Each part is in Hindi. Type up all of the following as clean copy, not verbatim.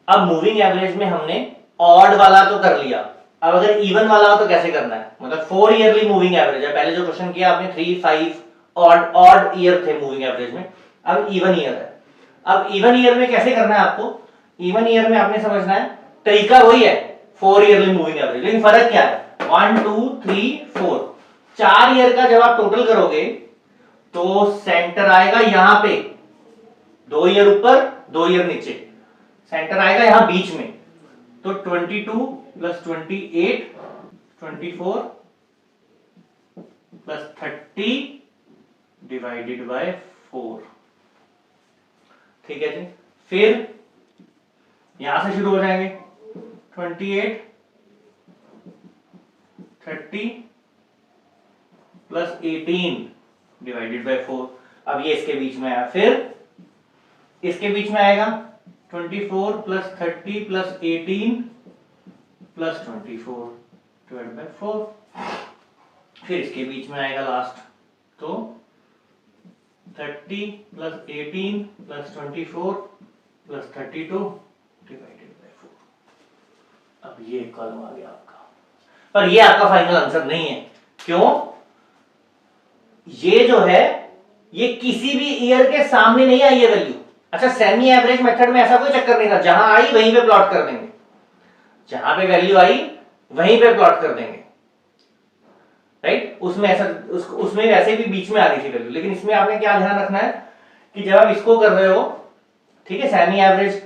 अब मूविंग एवरेज में हमने ऑड वाला तो कर लिया, अब अगर इवन वाला हो तो कैसे करना है, मतलब 4 ईयरली मूविंग एवरेज है, पहले जो क्वेश्चन किया आपने 3, 5 ऑड ईयर थे मूविंग एवरेज में, अब इवन ईयर है। अब इवन ईयर में कैसे करना है आपको, इवन ईयर में आपने समझना है तरीका वही है 4 ईयरली मूविंग एवरेज, लेकिन फर्क क्या है 1 2 3 4, 4 ईयर का जब आप टोटल करोगे तो सेंटर आएगा यहां पे, 2 ईयर ऊपर 2 ईयर नीचे, सेंटर आएगा यहां बीच में, तो 22 प्लस 28 24 प्लस 30 डिवाइडेड बाय 4। ठीक है जी, फिर यहां से शुरू हो जाएंगे 28 30 प्लस 18 डिवाइडेड बाय 4। अब ये इसके बीच में आया, फिर इसके बीच में आएगा 24 plus 30 plus 18 plus 24 divided by 4। फिर इसके बीच में आएगा लास्ट, तो 30 plus 18 plus 24 plus 32 divided by 4। अब ये कॉलम आ गया आपका, पर ये आपका फाइनल आंसर नहीं है। क्यों? ये जो है ये किसी भी ईयर के सामने नहीं आई है वैल्यू। अच्छा, सेमी एवरेज मेथड में ऐसा कोई चक्कर नहीं था, जहां आई वहीं पे प्लॉट कर देंगे, जहां पे वैल्यू आई वहीं पे प्लॉट कर देंगे, राइट। उसमें ऐसा उसमें वैसे भी बीच में आ रही थी वैल्यू, लेकिन इसमें आपने क्या ध्यान रखना है कि जब आप इसको कर रहे हो, ठीक है, सेमी एवरेज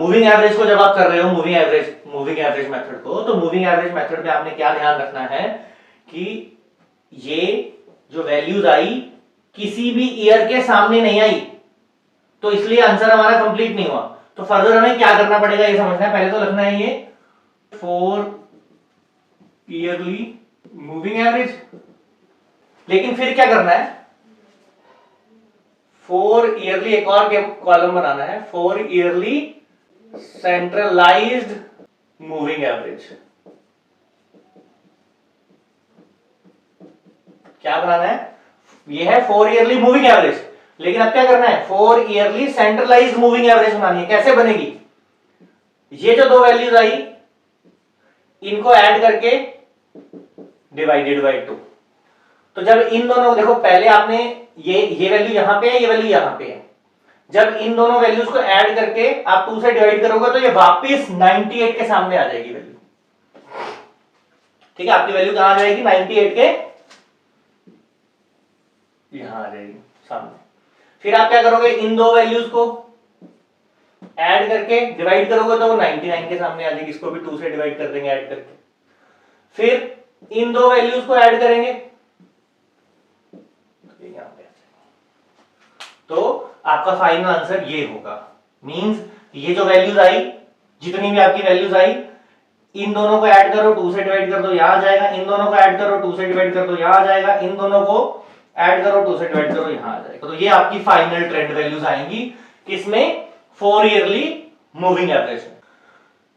मूविंग एवरेज को जब आप कर रहे हो, मूविंग एवरेज मेथड को, तो मूविंग एवरेज मेथड में आपने क्या ध्यान रखना है कि ये जो वैल्यूज आई किसी भी ईयर के सामने नहीं आई, तो इसलिए आंसर हमारा कंप्लीट नहीं हुआ। तो फर्दर हमें क्या करना पड़ेगा ये समझना है। पहले तो लिखना है ये 4 ईयरली मूविंग एवरेज, लेकिन फिर क्या करना है 4 ईयरली, एक और कॉलम बनाना है 4 ईयरली सेंट्रलाइज्ड मूविंग एवरेज। क्या बनाना है, ये है 4 ईयरली मूविंग एवरेज, लेकिन अब क्या करना है 4 ईयरली सेंट्रलाइज्ड मूविंग एवरेज बनानी है। कैसे बनेगी, ये जो दो वैल्यूज आई इनको ऐड करके डिवाइडेड बाय 2। तो जब इन दोनों, देखो पहले आपने ये वैल्यू यहां पे है, ये वैल्यू यहां पे है, जब इन दोनों वैल्यूज को ऐड करके आप 2 से डिवाइड करोगे तो ये वापस 98 के सामने आ जाएगी वैल्यू। ठीक है, आपकी वैल्यू कहां आ जाएगी 98 के यहां आ जाएगी सामने। फिर आप क्या करोगे, इन दो वैल्यूज को ऐड करके डिवाइड करोगे तो वो 99 के सामने आ जाएगी, इसको भी 2 से डिवाइड कर देंगे ऐड करके। फिर इन दो वैल्यूज को ऐड करेंगे तो आपका फाइनल आंसर ये होगा। मींस ये जो वैल्यूज आई, जितनी भी आपकी वैल्यूज आई, इन दोनों को ऐड करो 2 से डिवाइड कर दो यहां आ जाएगा, इन दोनों को ऐड करो 2 से डिवाइड कर दो यहां आ जाएगा, इन दोनों को ऐड करो 2 से डिवाइड करो यहां आ जाएगा। तो ये आपकी फाइनल ट्रेंड वैल्यूज आएंगी किसमें, 4 ईयरली मूविंग एवरेज में।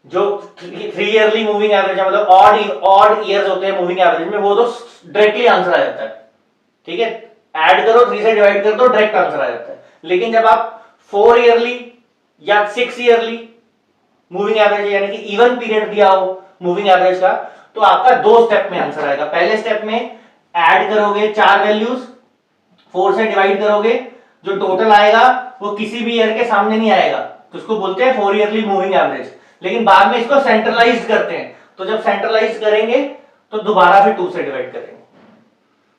जो 3 ईयरली मूविंग एवरेज है, मतलब ऑड ईयर्स होते हैं मूविंग एवरेज में, वो तो डायरेक्टली आंसर आ जाता है। ठीक है, ऐड करो 3 से डिवाइड कर दो डायरेक्ट आंसर आ जाता है। लेकिन जब आप 4 ईयरली या 6 ईयरली मूविंग एवरेज यानी कि इवन पीरियड दिया हो मूविंग एवरेज का, तो आपका 2 स्टेप में आंसर आएगा। पहले स्टेप में ऐड करोगे 4 वैल्यूज, 4 से डिवाइड करोगे, जो टोटल आएगा वो किसी भी ईयर के सामने नहीं आएगा, तो उसको बोलते हैं 4 ईयरली मूविंग एवरेज। लेकिन बाद में इसको सेंट्रलाइज करते हैं, तो जब सेंट्रलाइज करेंगे तो दोबारा फिर 2 से डिवाइड करेंगे।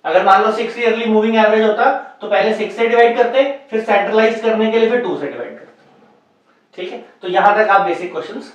अगर मान लो 6 ईयरली मूविंग एवरेज होता तो पहले 6 से डिवाइड करते, फिर सेंट्रलाइज करने के लिए फिर 2 से डिवाइड करते। ठीक है, तो यहां तक आप बेसिक क्वेश्चंस